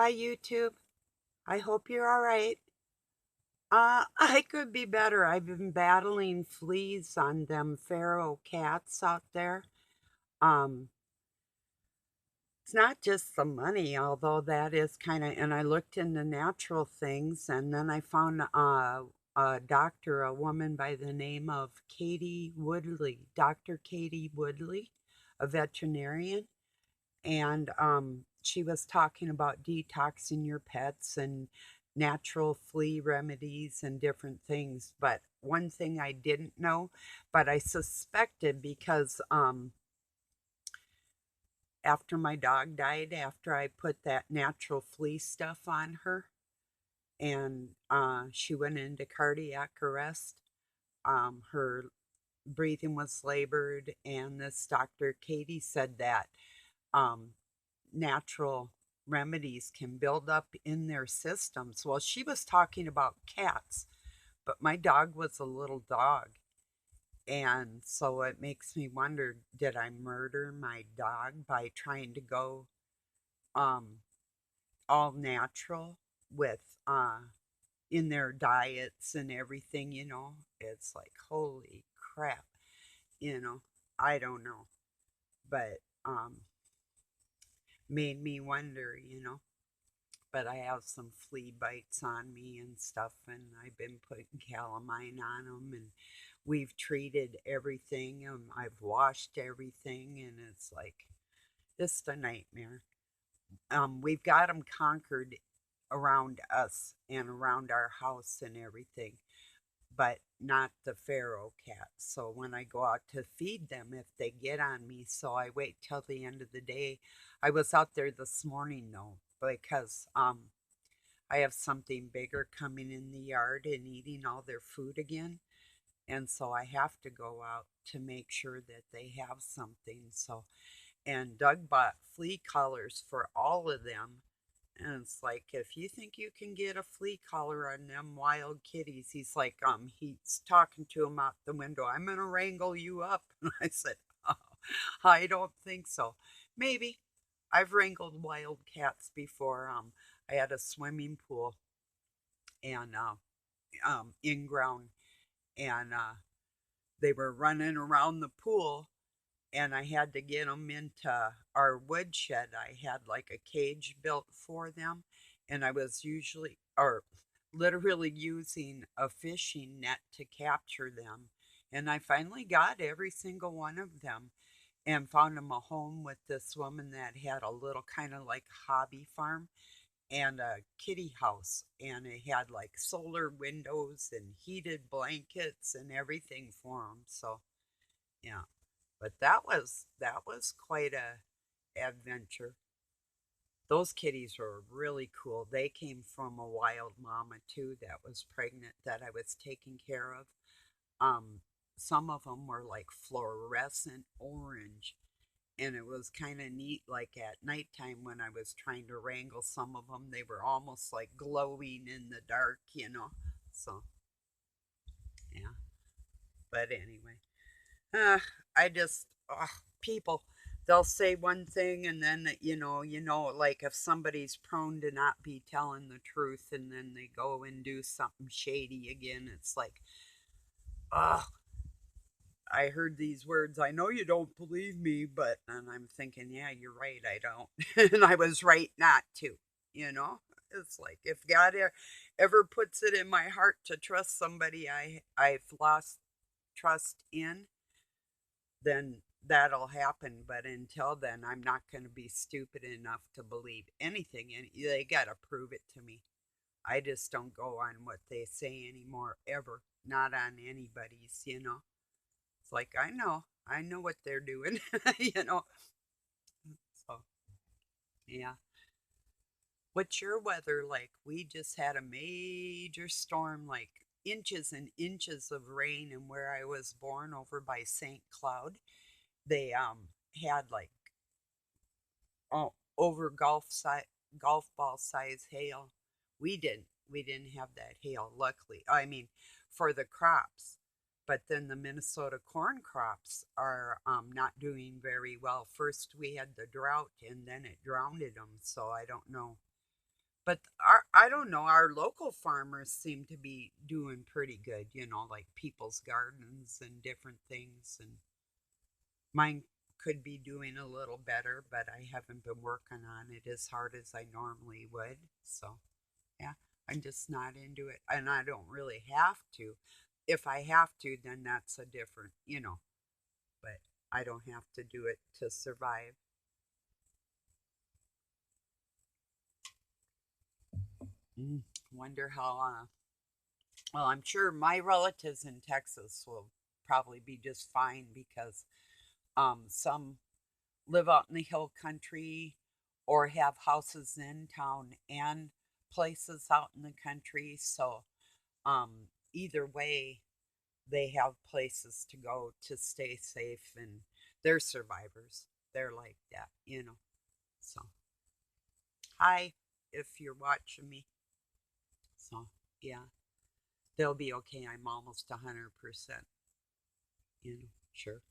Hi, YouTube. I hope you're all right. I could be better. I've been battling fleas on them Pharaoh cats out there. Um, it's not just the money, although that is kind of, and I looked into natural things, and then I found a doctor, a woman by the name of Katie Woodley, Dr. Katie Woodley, a veterinarian. And she was talking about detoxing your pets and natural flea remedies and different things. But one thing I didn't know, but I suspected because after my dog died, after I put that natural flea stuff on her, and she went into cardiac arrest. Her breathing was labored, and this Dr. Katie said that um, natural remedies can build up in their systems. Well, she was talking about cats, but my dog was a little dog. And so it makes me wonder, did I murder my dog by trying to go um, all natural with in their diets and everything? It's like, holy crap, you know, I don't know. But made me wonder. But I have some flea bites on me and stuff, and I've been putting calamine on them, and we've treated everything, and I've washed everything, and it's like just a nightmare. We've got them conquered around us and around our house and everything, but not the Pharaoh cats. So when I go out to feed them, if they get on me, so I wait till the end of the day. I was out there this morning though, because I have something bigger coming in the yard and eating all their food again. And so I have to go out to make sure that they have something. So, and Doug bought flea collars for all of them. And it's like, if you think you can get a flea collar on them wild kitties, he's like, he's talking to him out the window. I'm going to wrangle you up. And I said, oh, I don't think so. Maybe. I've wrangled wild cats before. I had a swimming pool and in ground, and they were running around the pool, and I had to get them into our woodshed. I had like a cage built for them, and I was usually or literally using a fishing net to capture them. And I finally got every single one of them and found them a home with this woman that had a little kind of like hobby farm and a kitty house, and it had like solar windows and heated blankets and everything for them. So yeah, but that was quite a adventure. Those kitties were really cool. They came from a wild mama too that was pregnant that I was taking care of. um some of them were like fluorescent orange, and it was kind of neat. Like at nighttime when I was trying to wrangle some of them, they were almost like glowing in the dark. So yeah, but anyway, uh, I just people, they'll say one thing, and then like if somebody's prone to not be telling the truth, and then they go and do something shady again. It's like, ugh, I heard these words. I know you don't believe me, but, and I'm thinking, yeah, you're right. I don't. And I was right not to, you know? It's like if God ever puts it in my heart to trust somebody I've lost trust in, then that'll happen. But until then, I'm not going to be stupid enough to believe anything. And they got to prove it to me. I just don't go on what they say anymore, ever. Not on anybody's. It's like, I know what they're doing, you know. So, yeah. What's your weather like? We just had a major storm, like inches and inches of rain, and where I was born over by St. Cloud, they had like over golf ball size hail. We didn't have that hail, luckily. I mean, for the crops. But then the Minnesota corn crops are not doing very well. First we had the drought, and then it drowned them. So I don't know. But I don't know, our local farmers seem to be doing pretty good, like people's gardens and different things. And mine could be doing a little better, but I haven't been working on it as hard as I normally would. So, yeah, I'm just not into it. And I don't really have to. If I have to, then that's a different, but I don't have to do it to survive. Mm, wonder how, well, I'm sure my relatives in Texas will probably be just fine because some live out in the hill country or have houses in town and places out in the country. So, either way, they have places to go to stay safe, and they're survivors. They're like that. So, hi, if you're watching me. So, yeah, they'll be okay. I'm almost 100%, sure.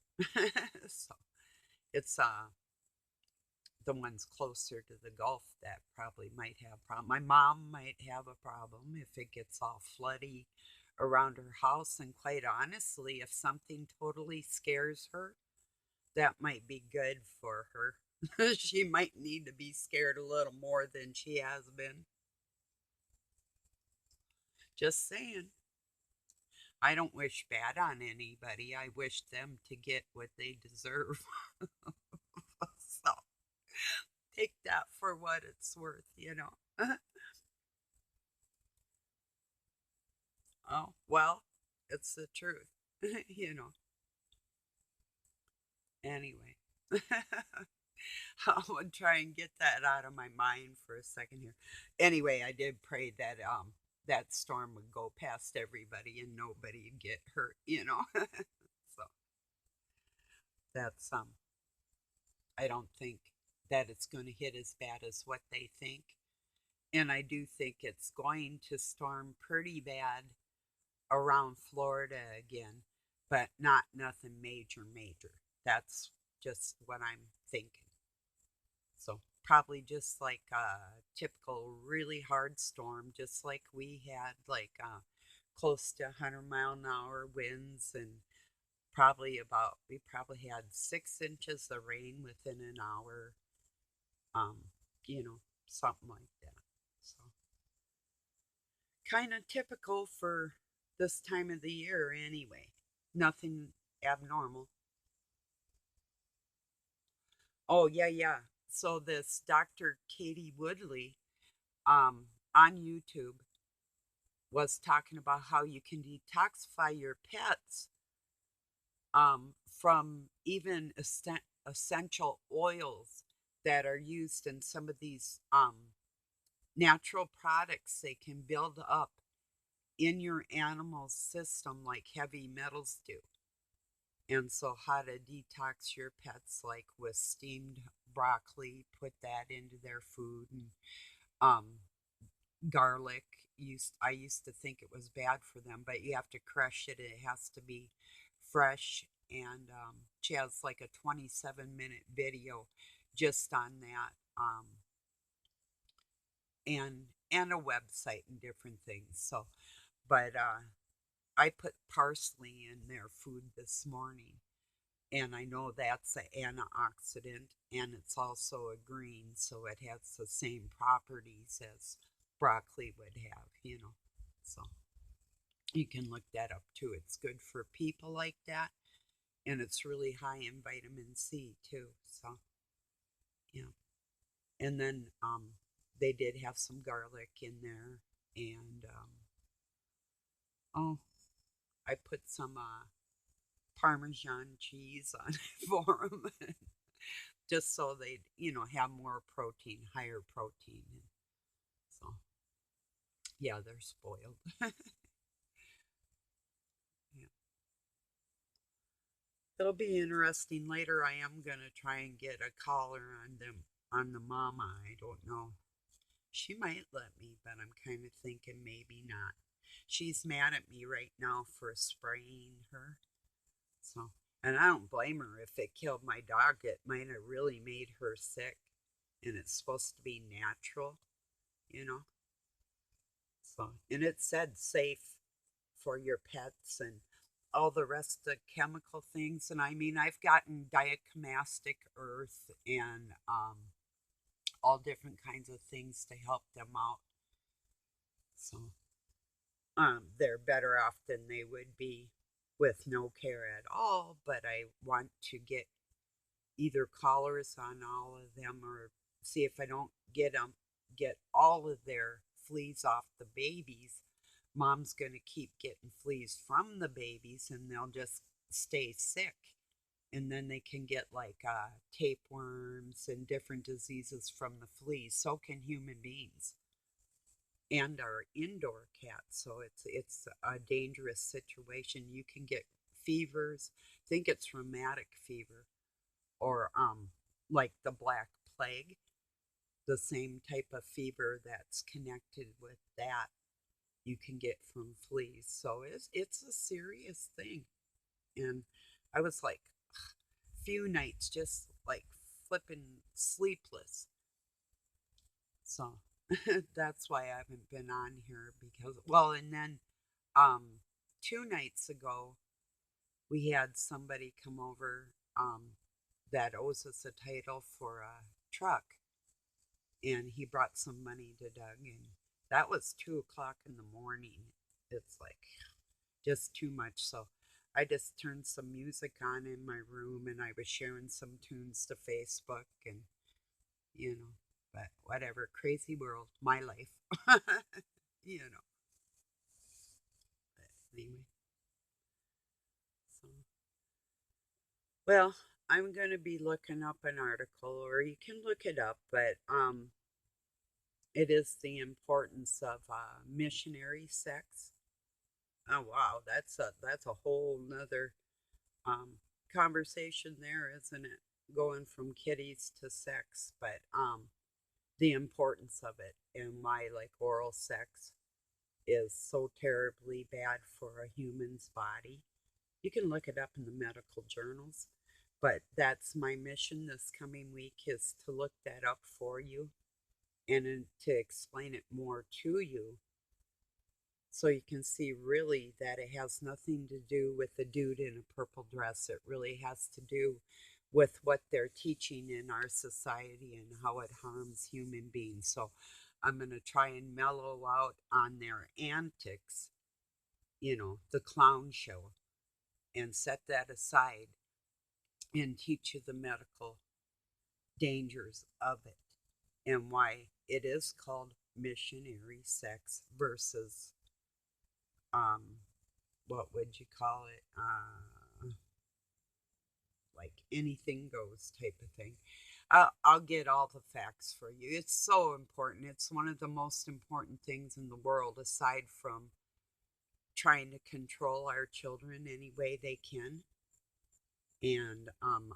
So, it's the ones closer to the Gulf that probably might have a problem. My mom might have a problem if it gets all floody around her house. And quite honestly, if something totally scares her, that might be good for her. She might need to be scared a little more than she has been. Just saying. I don't wish bad on anybody. I wish them to get what they deserve. So take that for what it's worth. Oh, well, it's the truth, you know. Anyway, I'll try and get that out of my mind for a second here. Anyway, I did pray that that storm would go past everybody and nobody would get hurt. So that's I don't think that it's going to hit as bad as what they think. And I do think it's going to storm pretty bad around Florida again, but not nothing major, major. That's just what I'm thinking. So probably just like a typical really hard storm, just like we had, like close to 100-mile-an-hour winds, and we probably had 6 inches of rain within an hour, um, you know, something like that. So kind of typical for this time of the year anyway. Nothing abnormal. Oh, yeah, yeah. So this Dr. Katie Woodley on YouTube was talking about how you can detoxify your pets from even essential oils that are used in some of these natural products they can build up in your animal's system like heavy metals do. And so, how to detox your pets, like with steamed broccoli, put that into their food, and um, garlic. I used to think it was bad for them, but you have to crush it. It has to be fresh. And she has like a 27-minute video just on that, and a website and different things. So, but I put parsley in their food this morning, and I know that's an antioxidant, and it's also a green, so it has the same properties as broccoli would have. So you can look that up too. It's good for people like that, and it's really high in vitamin C too. So yeah, and then they did have some garlic in there, and oh, I put some Parmesan cheese on it for them, just so they'd have more protein, higher protein. And so yeah, they're spoiled. Yeah. It'll be interesting later. I am gonna try and get a collar on them on the mama. I don't know. She might let me, but I'm kind of thinking maybe not. She's mad at me right now for spraying her. So, and I don't blame her. If it killed my dog, it might have really made her sick. And it's supposed to be natural, you know. So, and it said safe for your pets and all the rest of the chemical things. And I mean, I've gotten diatomastic earth and all different kinds of things to help them out. So they're better off than they would be with no care at all. But I want to get either collars on all of them or see if I don't get all of their fleas off the babies. Mom's going to keep getting fleas from the babies and they'll just stay sick. And then they can get like tapeworms and different diseases from the fleas. So can human beings and our indoor cats. So it's a dangerous situation. You can get fevers. I think it's rheumatic fever or like the Black Plague, the same type of fever that's connected with that you can get from fleas. So it's a serious thing. And I was like a few nights just like flipping sleepless. So that's why I haven't been on here because well, and then um 2 nights ago we had somebody come over that owes us a title for a truck, and he brought some money to Doug, and that was 2 o'clock in the morning. It's like just too much. So I just turned some music on in my room and I was sharing some tunes to Facebook and you know, but whatever, crazy world, my life. you know. But anyway, so well, I'm going to be looking up an article or you can look it up, but it is the importance of missionary sex. Oh wow, that's a whole nother um, conversation there, isn't it? Going from kitties to sex, but the importance of it and why like oral sex is so terribly bad for a human's body. You can look it up in the medical journals, but that's my mission this coming week is to look that up for you and to explain it more to you so you can see really that it has nothing to do with the dude in a purple dress. It really has to do with what they're teaching in our society and how it harms human beings. So I'm going to try and mellow out on their antics, the clown show, and set that aside and teach you the medical dangers of it and why it is called missionary sex versus um what would you call it, like anything goes type of thing. I'll get all the facts for you. It's so important. It's one of the most important things in the world aside from trying to control our children any way they can. And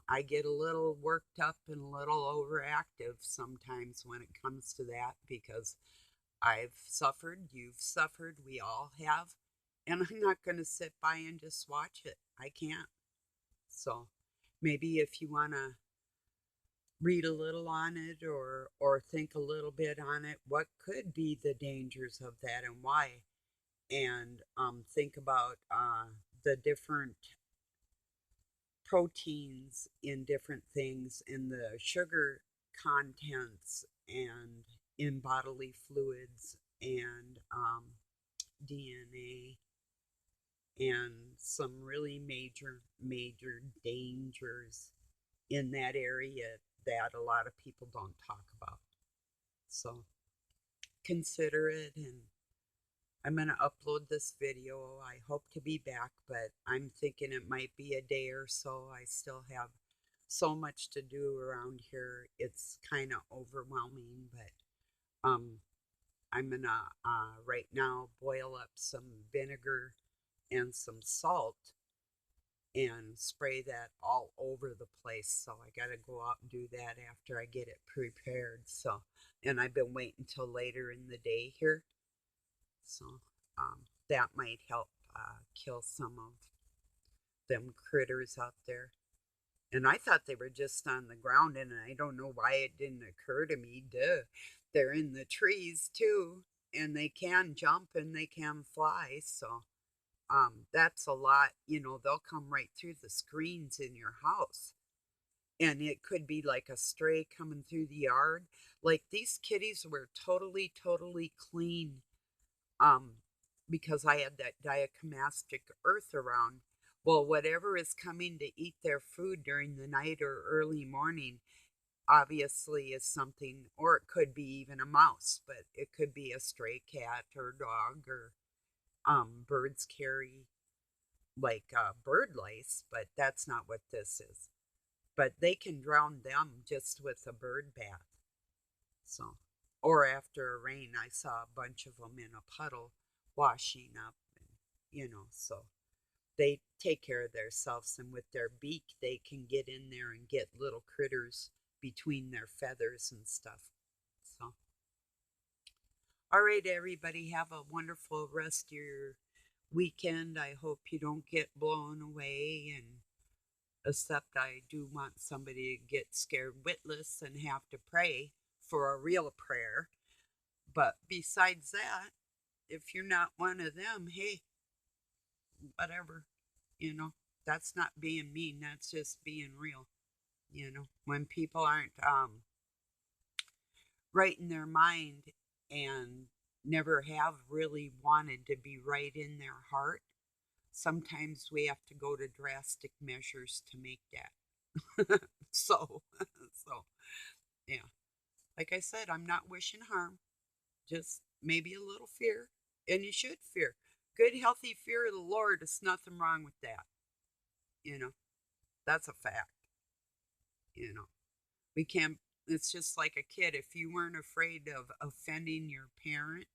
I get a little worked up and a little overactive sometimes when it comes to that because I've suffered, you've suffered, we all have. And I'm not going to sit by and just watch it. I can't. So maybe if you want to read a little on it or think a little bit on it, what could be the dangers of that and why? And think about the different proteins in different things in the sugar contents and in bodily fluids and DNA and some really major dangers in that area that a lot of people don't talk about. So consider it, and I'm going to upload this video. I hope to be back, but I'm thinking it might be a day or so. I still have so much to do around here. It's kind of overwhelming, but I'm going to right now boil up some vinegar and some salt and spray that all over the place. So I got to go out and do that after I get it prepared. So, and I've been waiting until later in the day here. So that might help kill some of them critters out there. And I thought they were just on the ground, and I don't know why it didn't occur to me. Duh, they're in the trees too. and they can jump and they can fly. So that's a lot. They'll come right through the screens in your house. And it could be like a stray coming through the yard. Like these kitties were totally, totally clean, um, because I had that diatomastic earth around. Well, whatever is coming to eat their food during the night or early morning obviously is something, or it could be even a mouse, but it could be a stray cat or dog, or birds carry like bird lice, but that's not what this is. But they can drown them just with a bird bath. So, or after a rain, I saw a bunch of them in a puddle washing up, and so they take care of themselves, and with their beak, they can get in there and get little critters between their feathers and stuff. So, all right, everybody, have a wonderful rest of your weekend. I hope you don't get blown away, and except I do want somebody to get scared witless and have to pray for a real prayer. But besides that, if you're not one of them, hey, whatever, you know, that's not being mean, that's just being real. When people aren't right in their mind and never have really wanted to be right in their heart, sometimes we have to go to drastic measures to make that. So, yeah. Like I said, I'm not wishing harm, just maybe a little fear. And you should fear. Good, healthy fear of the Lord, there's nothing wrong with that. You know, that's a fact. You know, we can't, it's just like a kid. If you weren't afraid of offending your parent,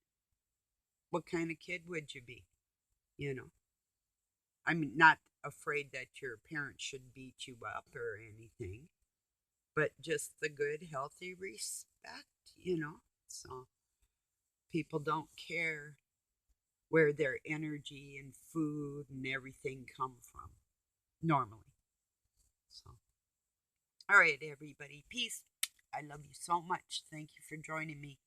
what kind of kid would you be? You know, I mean, not afraid that your parents should beat you up or anything, but just the good, healthy respect. So people don't care where their energy and food and everything come from normally. So, all right, everybody, peace. I love you so much. Thank you for joining me.